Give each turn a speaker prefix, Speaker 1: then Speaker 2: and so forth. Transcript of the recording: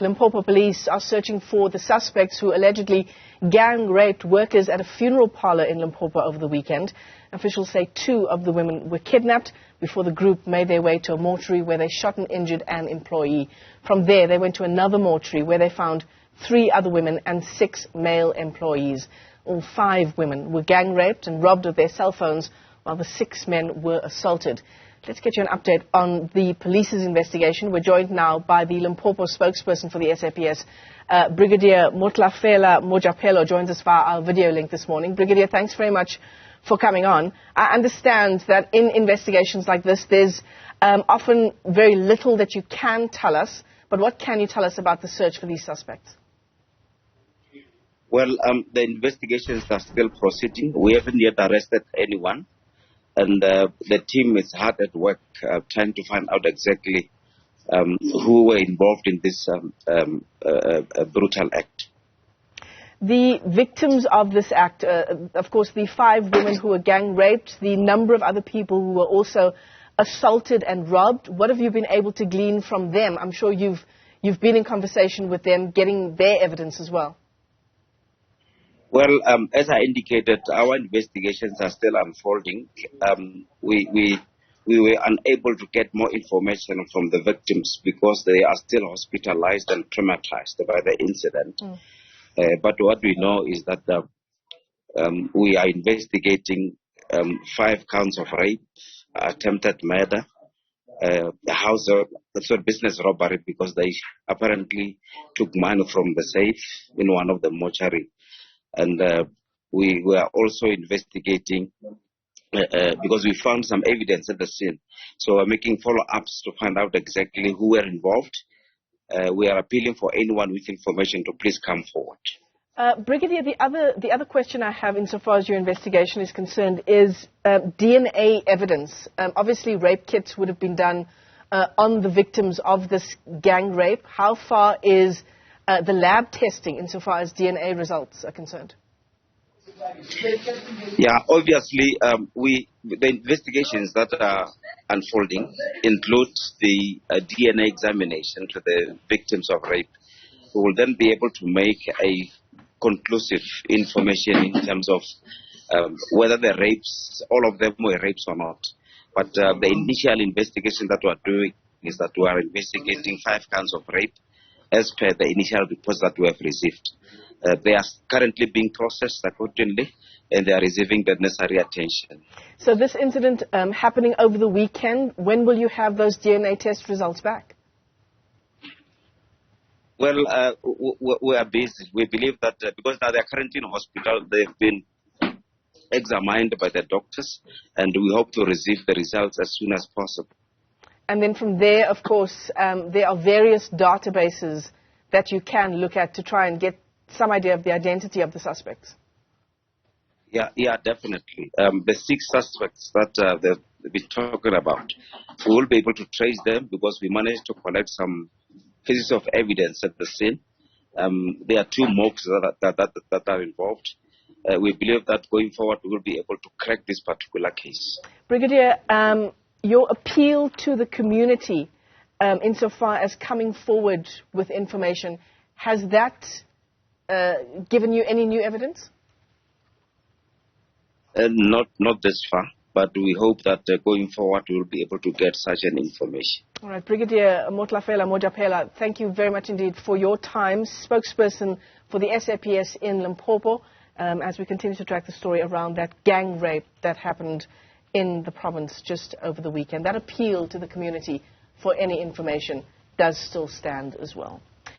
Speaker 1: Limpopo police are searching for the suspects who allegedly gang-raped workers at a funeral parlour in Limpopo over the weekend. Officials say 2 of the women were kidnapped before the group made their way to a mortuary where they shot and injured an employee. From there, they went to another mortuary where they found 3 other women and 6 male employees. All 5 women were gang-raped and robbed of their cell phones, while the 6 men were assaulted. Let's get you an update on the police's investigation. We're joined now by the Limpopo spokesperson for the SAPS, Briagadier Motlafela Mojapelo, joins us via our video link this morning. Brigadier, thanks very much for coming on. I understand that in investigations like this, there's often very little that you can tell us, but what can you tell us about the search for these suspects?
Speaker 2: Well, the investigations are still proceeding. We haven't yet arrested anyone. And the team is hard at work trying to find out exactly who were involved in this brutal act.
Speaker 1: The victims of this act, of course, the 5 women who were gang raped, the number of other people who were also assaulted and robbed, what have you been able to glean from them? I'm sure you've been in conversation with them, getting their evidence as well.
Speaker 2: Well, as I indicated, our investigations are still unfolding. We were unable to get more information from the victims because they are still hospitalized and traumatized by the incident. But what we know is that we are investigating 5 counts of rape, attempted murder, business robbery because they apparently took money from the safe in one of the mortuary. And we were also investigating because we found some evidence at the scene. So we're making follow-ups to find out exactly who were involved. We are appealing for anyone with information to please come forward.
Speaker 1: Brigadier, the other question I have insofar as your investigation is concerned is DNA evidence. Obviously, rape kits would have been done on the victims of this gang rape. How far is the lab testing insofar as DNA results are concerned?
Speaker 2: Yeah, obviously, the investigations that are unfolding include the DNA examination to the victims of rape. We will then be able to make a conclusive information in terms of whether the rapes, all of them were rapes or not. But the initial investigation that we are doing is that we are investigating 5 counts of rape as per the initial reports that we have received. They are currently being processed accordingly, and they are receiving the necessary attention.
Speaker 1: So this incident happening over the weekend, when will you have those DNA test results back?
Speaker 2: Well, we are busy. We believe that because now they are currently in hospital, they've been examined by the doctors, and we hope to receive the results as soon as possible.
Speaker 1: And then from there, of course, there are various databases that you can look at to try and get some idea of the identity of the suspects.
Speaker 2: Yeah, definitely. The 6 suspects that they've been talking about, we will be able to trace them because we managed to collect some pieces of evidence at the scene. There are 2 morgues that are involved. We believe that going forward we will be able to crack this particular case.
Speaker 1: Brigadier, your appeal to the community insofar as coming forward with information, has that given you any new evidence?
Speaker 2: Not this far, but we hope that going forward we will be able to get such an information.
Speaker 1: All right, Briagadier Motlafela Mojapelo, thank you very much indeed for your time, spokesperson for the SAPS in Limpopo, as we continue to track the story around that gang rape that happened in the province just over the weekend. That appeal to the community for any information does still stand as well.